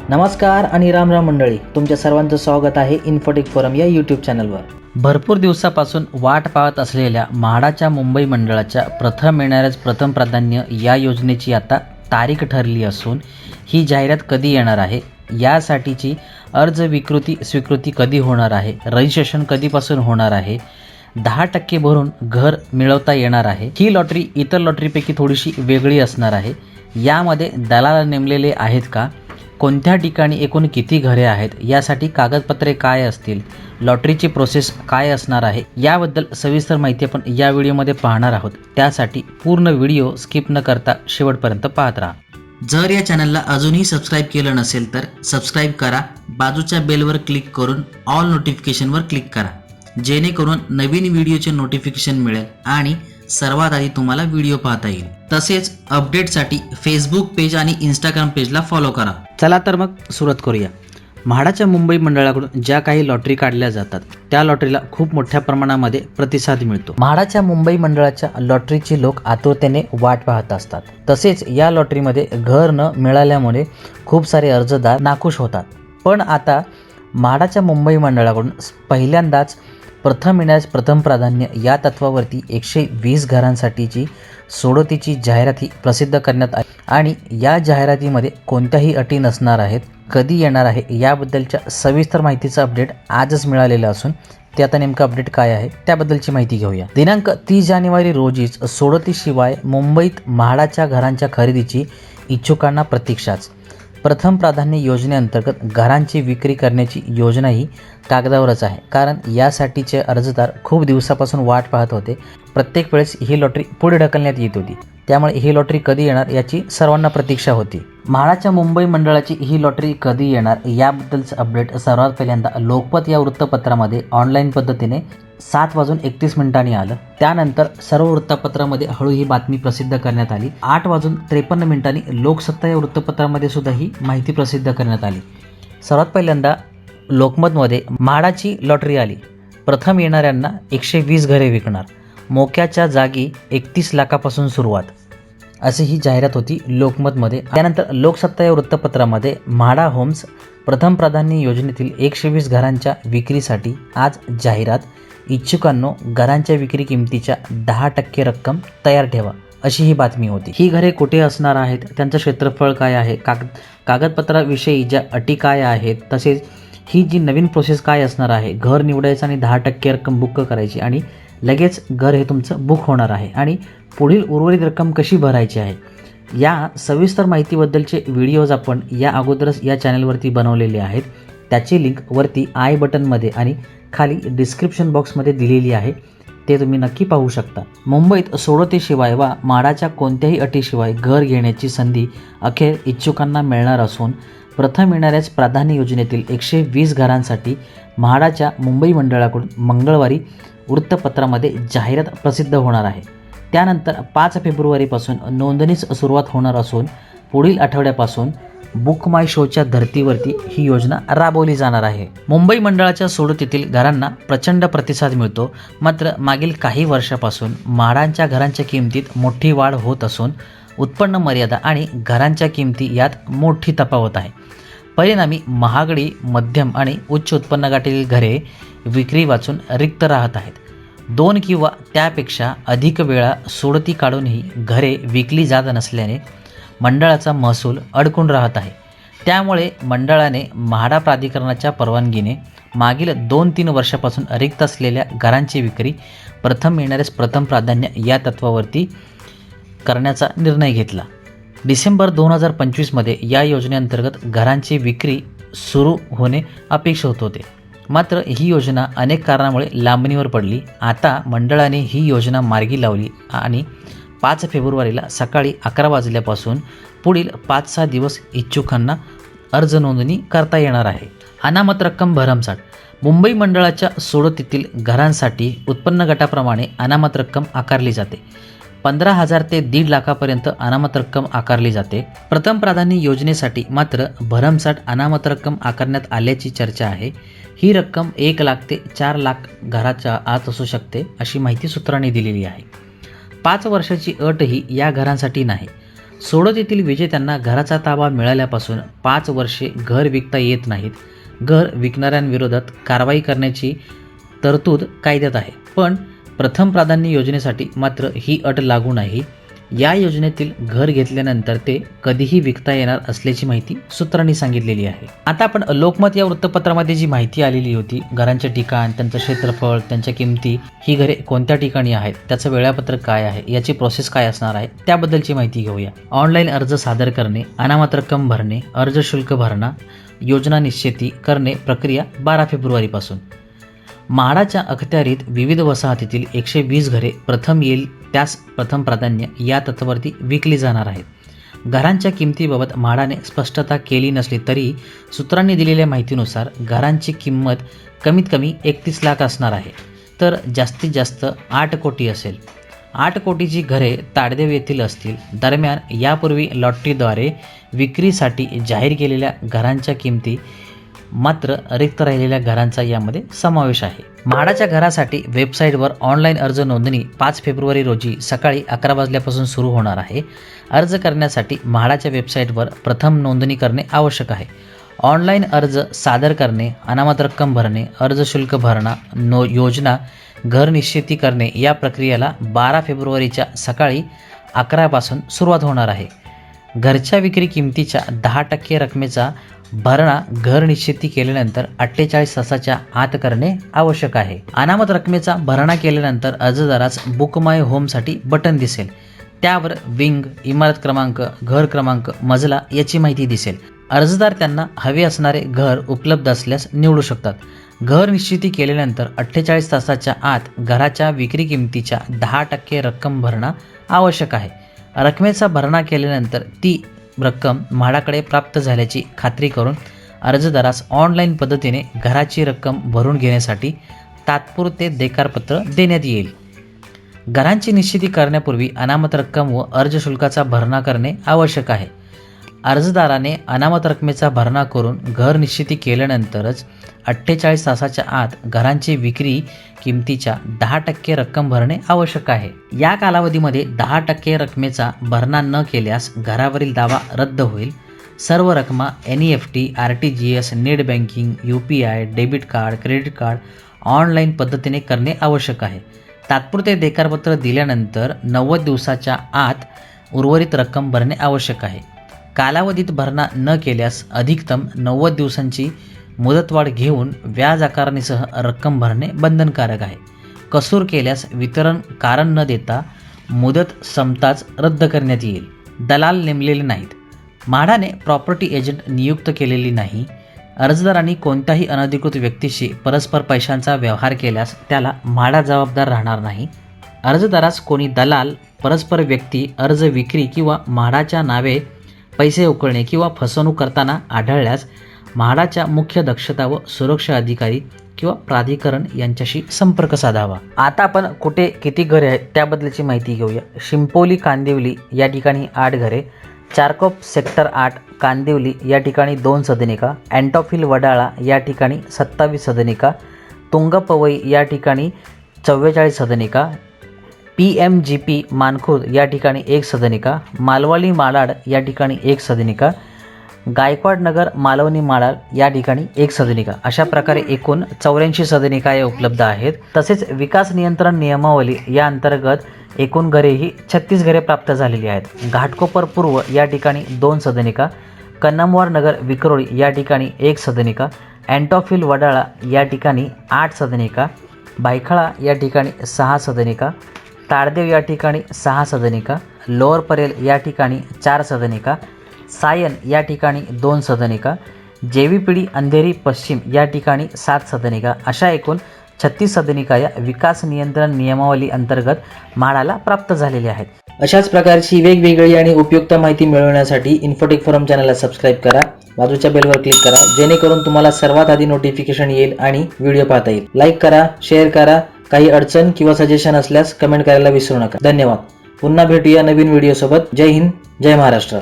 नमस्कार आणि राम राम मंडळी, तुमच्या सर्वांचं स्वागत आहे इन्फोटेक फोरम या यूट्यूब चॅनलवर। भरपूर दिवसापासून वाट पाहत असलेल्या म्हाडाच्या मुंबई मंडळाच्या प्रथम येणाऱ्याच प्रथम प्राधान्य या योजनेची आता तारीख ठरली असून ही जाहिरात कधी येणार आहे, यासाठीची अर्ज स्वीकृती कधी होणार आहे, रजिस्ट्रेशन कधीपासून होणार आहे, 10% भरून घर मिळवता येणार आहे। ही लॉटरी इतर लॉटरीपैकी थोडीशी वेगळी असणार आहे। यामध्ये दलाल नेमलेले आहेत का, कोणत्या ठिकाणी एकूण किती घरे आहेत, यासाठी कागदपत्रे काय असतील, लॉटरीची प्रोसेस काय असणार आहे, याबद्दल सविस्तर माहिती आपण या व्हिडिओमध्ये पाहणार आहोत। त्यासाठी पूर्ण व्हिडिओ स्किप न करता शेवटपर्यंत पाहत राहा। जर या चॅनलला अजूनही सबस्क्राईब केलं नसेल तर सबस्क्राईब करा, बाजूच्या बेलवर क्लिक करून ऑल नोटिफिकेशनवर क्लिक करा, जेणेकरून नवीन व्हिडिओचे नोटिफिकेशन मिळेल आणि सर्वात आधी तुम्हाला व्हिडिओ पाहता येईल। तसेच अपडेटसाठी फेसबुक पेज आणि इंस्टाग्राम पेजला फॉलो करा। चला तर मग सुरुवात करूया। म्हाडाच्या मुंबई मंडळाकडून ज्या काही लॉटरी काढल्या जातात त्या लॉटरीला खूप मोठ्या प्रमाणामध्ये प्रतिसाद मिळतो। म्हाडाच्या मुंबई मंडळाच्या लॉटरीची लोक आतुरतेने वाट पाहत असतात। तसेच या लॉटरीमध्ये घर न मिळाल्यामुळे खूप सारे अर्जदार नाखुश होतात। पण आता म्हाडाच्या मुंबई मंडळाकडून पहिल्यांदाच प्रथम येण्यास प्रथम प्राधान्य या तत्वावरती 120 घरांसाठीची सोडतीची जाहिरात ही प्रसिद्ध करण्यात आली आणि या जाहिरातीमध्ये कोणत्याही अटी नसणार आहेत। कधी येणार आहे याबद्दलच्या सविस्तर माहितीचा अपडेट आजच मिळालेला असून ते आता नेमकं अपडेट काय आहे त्याबद्दलची माहिती घेऊया। दिनांक 30 जानेवारी रोजीच सोडतीशिवाय मुंबईत म्हाडाच्या घरांच्या खरेदीची इच्छुकांना प्रतीक्षाच। प्रथम प्राधान्य योजनेअंतर्गत घरांची विक्री करण्याची योजना ही कागदावरच आहे, कारण यासाठीचे अर्जदार खूप दिवसापासून वाट पाहत होते। प्रत्येक वेळेस ही लॉटरी पुढे ढकलण्यात येत होती, त्यामुळे ही लॉटरी कधी येणार याची सर्वांना प्रतीक्षा होती। म्हाडाच्या मुंबई मंडळाची ही लॉटरी कधी येणार याबद्दलचं अपडेट सर्वात पहिल्यांदा लोकमत या वृत्तपत्रामध्ये ऑनलाईन पद्धतीने 7:31 आलं। त्यानंतर सर्व वृत्तपत्रामध्ये हळू ही बातमी प्रसिद्ध करण्यात आली। 8:53 लोकसत्ता या वृत्तपत्रामध्ये सुद्धा ही माहिती प्रसिद्ध करण्यात आली। सर्वात पहिल्यांदा लोकमतमध्ये म्हाडाची लॉटरी आली, प्रथम येणाऱ्यांना 120 घरे विकणार, मोक्याच्या जागी 31 लाखापासून सुरुवात, अशी ही जाहिरात होती लोकमतमध्ये। त्यानंतर लोकसत्ता या वृत्तपत्रामध्ये म्हाडा होम्स प्रथम प्राधान्य योजनेतील 120 घरांच्या विक्रीसाठी आज जाहिरात, इच्छुकांनो घरांच्या विक्री किमतीच्या 10% रक्कम तयार ठेवा, अशी ही बातमी होती। ही घरे कुठे असणार आहेत, त्यांचं क्षेत्रफळ काय आहे, कागदपत्राविषयी ज्या अटी काय आहेत, तसेच ही जी नवीन प्रोसेस काय असणार आहे, घर निवडायचं आणि 10% रक्कम बुक करायची आणि लगेच घर हे तुमचं बुक होणार आहे आणि पुढील उर्वरित रक्कम कशी भरायची आहे, या सविस्तर माहितीबद्दलचे व्हिडिओज आपण या अगोदरच या चॅनलवरती बनवलेले आहेत। त्याची लिंक वरती आय बटनमध्ये आणि खाली डिस्क्रिप्शन बॉक्समध्ये दिलेली आहे, ते तुम्ही नक्की पाहू शकता। मुंबईत सोडतीशिवाय वा म्हाडाच्या कोणत्याही अटीशिवाय घर घेण्याची संधी अखेर इच्छुकांना मिळणार असून प्रथम येणाऱ्याच प्राधान्य योजनेतील 120 घरांसाठी म्हाडाच्या मुंबई मंडळाकडून मंगळवारी वृत्तपत्रामध्ये जाहिरात प्रसिद्ध होणार आहे। त्यानंतर 5 फेब्रुवारीपासून नोंदणीस सुरुवात होणार असून पुढील आठवड्यापासून बुक माय शोच्या धर्तीवरती ही योजना राबवली जाणार आहे। मुंबई मंडळाच्या सोडतीतील घरांना प्रचंड प्रतिसाद मिळतो, मात्र मागील काही वर्षापासून म्हाडांच्या घरांच्या किमतीत मोठी वाढ होत असून उत्पन्न मर्यादा आणि घरांच्या किमती यात मोठी तफावत आहे। परिणामी महागडी, मध्यम आणि उच्च उत्पन्न गाठीतील घरे विक्री वाचून रिक्त राहत आहेत। 2 किंवा त्यापेक्षा अधिक वेळा सोडती काढूनही घरे विकली जात नसल्याने मंडळाचा महसूल अडकून राहत आहे। त्यामुळे मंडळाने म्हाडा प्राधिकरणाच्या परवानगीने मागील 2-3 वर्षापासून रिक्त असलेल्या घरांची विक्री प्रथम येणाऱ्यास प्रथम प्राधान्य या तत्वावरती करण्याचा निर्णय घेतला। डिसेंबर 2025 या योजनेअंतर्गत घरांची विक्री सुरू होणे अपेक्षित होते, मात्र ही योजना अनेक कारणामुळे लांबणीवर पडली। आता मंडळाने ही योजना मार्गी लावली आणि 5 फेब्रुवारीला सकाळी 11 वाजल्यापासून पुढील 5-6 दिवस इच्छुकांना अर्ज नोंदणी करता येणार आहे। अनामत रक्कम भरमसाठ। मुंबई मंडळाच्या सोडतीतील घरांसाठी उत्पन्न गटाप्रमाणे अनामत रक्कम आकारली जाते। 15,000 ते 1.5 लाखापर्यंत अनामत रक्कम आकारली जाते। प्रथम प्राधान्य योजनेसाठी मात्र भरमसाठ अनामत रक्कम आकारण्यात आल्याची चर्चा आहे। ही रक्कम 1 लाख ते 4 लाख घराच्या आत असू शकते, अशी माहिती सूत्रांनी दिलेली आहे। 5 वर्षाची अट ही या घरांसाठी नाही। सोडत येथील विजेत्यांना घराचा ताबा मिळाल्यापासून 5 वर्षे घर विकता येत नाहीत. घर विकणाऱ्यांविरोधात कारवाई करण्याची तरतूद कायद्यात आहे. पण प्रथम प्राधान्य योजनेसाठी मात्र ही अट लागू नाही. या योजनेतील घर घेतल्यानंतर ते कधीही विकता येणार असल्याची माहिती सूत्रांनी सांगितलेली आहे. आता आपण लोकमत या वृत्तपत्रामध्ये जी माहिती आलेली होती, घरांचे ठिकाण, त्यांचं क्षेत्रफळ, त्यांच्या किमती, ही घरे कोणत्या ठिकाणी आहेत, त्याचं वेळापत्रक काय आहे, याची प्रोसेस काय असणार आहे, त्याबद्दलची माहिती घेऊया. ऑनलाईन अर्ज सादर करणे, अनामत रक्कम भरणे, अर्ज शुल्क भरणा, योजना निश्चिती करणे, प्रक्रिया 12 फेब्रुवारीपासून. म्हाडाच्या अखत्यारीत विविध वसाहतीतील 120 घरे प्रथम येईल त्यास प्रथम प्राधान्य या तत्वावरती विकली जाणार आहेत. घरांच्या किमतीबाबत म्हाडाने स्पष्टता केली नसली तरी सूत्रांनी दिलेल्या माहितीनुसार घरांची किंमत कमीत कमी 31 लाख असणार आहे, तर जास्तीत जास्त 8 कोटी असेल. 8 कोटीची घरे ताडदेव येथील असतील. दरम्यान यापूर्वी लॉटरीद्वारे विक्रीसाठी जाहीर केलेल्या घरांच्या किमती मात्र रिक्त राहिलेल्या घरांचा यामध्ये समावेश आहे. म्हाडाच्या घरासाठी वेबसाईटवर ऑनलाईन अर्ज नोंदणी 5 फेब्रुवारी रोजी सकाळी 11 वाजल्यापासून सुरू होणार आहे. अर्ज करण्यासाठी म्हाडाच्या वेबसाईटवर प्रथम नोंदणी करणे आवश्यक आहे. ऑनलाईन अर्ज सादर करणे, अनामत रक्कम भरणे, अर्ज शुल्क भरणा, योजना घर निश्चिती करणे या प्रक्रियेला 12 फेब्रुवारीच्या सकाळी 11 पासून सुरुवात होणार आहे. घरच्या विक्री किमतीच्या 10% रकमेचा भरणा घर निश्चिती केल्यानंतर 48 तासाच्या आत करणे आवश्यक आहे. अनामत रकमेचा भरणा केल्यानंतर अर्जदारास बुक माय होमसाठी बटन दिसेल. त्यावर विंग, इमारत क्रमांक, घर क्रमांक, मजला याची माहिती दिसेल. अर्जदार त्यांना हवे असणारे घर उपलब्ध असल्यास निवडू शकतात. घर निश्चिती केल्यानंतर 48 तासाच्या आत घराच्या विक्री किमतीच्या 10% रक्कम भरणा आवश्यक आहे. रकमेचा भरणा केल्यानंतर ती रक्कम म्हाडाकडे प्राप्त झाल्याची खात्री करून अर्जदारास ऑनलाईन पद्धतीने घराची रक्कम भरून घेण्यासाठी तात्पुरते देकारपत्र देण्यात येईल. घरांची निश्चिती करण्यापूर्वी अनामत रक्कम व अर्ज शुल्काचा भरणा करणे आवश्यक आहे. अर्जदाराने अनामत रकमेचा भरणा करून घर निश्चिती केल्यानंतरच 48 तासाच्या आत घरांची विक्री किमतीच्या 10% रक्कम भरणे आवश्यक आहे. या कालावधीमध्ये 10% रकमेचा भरणा न केल्यास घरावरील दावा रद्द होईल. सर्व रकमा NEFT, RTGS, net banking, UPI, debit card, credit card online पद्धतीने करणे आवश्यक आहे. तात्पुरते देकारपत्र दिल्यानंतर 90 दिवसाच्या आत उर्वरित रक्कम भरणे आवश्यक आहे. कालावधीत भरणा न केल्यास अधिकतम 90 दिवसांची मुदतवाढ घेऊन व्याज आकारणीसह रक्कम भरणे बंधनकारक आहे. कसूर केल्यास वितरण कारण न देता मुदत संपताच रद्द करण्यात येईल. दलाल नेमलेले नाहीत. म्हाडाने प्रॉपर्टी एजंट नियुक्त केलेली नाही. अर्जदारांनी कोणत्याही अनधिकृत व्यक्तीशी परस्पर पैशांचा व्यवहार केल्यास त्याला म्हाडा जबाबदार राहणार नाही. अर्जदारास कोणी दलाल, परस्पर व्यक्ती अर्ज विक्री किंवा म्हाडाच्या नावे पैसे उकळणे किंवा फसवणूक करताना आढळल्यास म्हाडाच्या मुख्य दक्षता व सुरक्षा अधिकारी किंवा प्राधिकरण यांच्याशी संपर्क साधावा. आता आपण कुठे किती घरे आहेत त्याबद्दलची माहिती घेऊया. शिंपोली कांदिवली या ठिकाणी 8 घरे, चारकोप सेक्टर 8 कांदिवली या ठिकाणी 2 सदनिका, अँटॉफिल वडाळा या ठिकाणी 27 सदनिका, तुंगपवई या ठिकाणी 44 सदनिका, PMGP मानखुर्द या ठिकाणी 1 सदनिका, मालवणी मालाड या ठिकाणी 1 सदनिका, गायकवाड नगर मालवणी मालाड या ठिकाणी 1 सदनिका, अशा प्रकारे एकूण 84 सदनिका या उपलब्ध आहेत. तसेच विकास नियंत्रण नियमावली या अंतर्गत एकूण घरेही 36 घरे प्राप्त झालेली आहेत. घाटकोपर पूर्व या ठिकाणी 2 सदनिका, कन्नमवार नगर विक्रोळी या ठिकाणी 1 सदनिका, अँटॉफिल वडाळा या ठिकाणी 8 सदनिका, बायखळा या ठिकाणी 6 सदनिका, ताडदेव या ठिकाणी 6 सदनिका, लोअर परेल या ठिकाणी 4 सदनिका, सायन या ठिकाणी 2 सदनिका, जेवीपीडी अंधेरी पश्चिम या ठिकाणी 7 सदनिका, अशा एकूण 36 सदनिका या विकास नियंत्रण नियमावली अंतर्गत म्हाडाला प्राप्त झालेल्या आहेत. अशाच प्रकारची वेगवेगळी आणि उपयुक्त माहिती मिळवण्यासाठी इन्फोटेक फोरम चॅनलला सबस्क्राईब करा, बाजूच्या बेलवर क्लिक करा, जेणेकरून तुम्हाला सर्वात आधी नोटिफिकेशन येईल आणि व्हिडिओ पाहता येईल. लाईक करा, शेअर करा. काही अडचण किंवा सजेशन असल्यास कमेंट करायला विसरू नका. धन्यवाद. पुन्हा भेटूया नवीन व्हिडिओ सोबत. जय हिंद, जय महाराष्ट्र.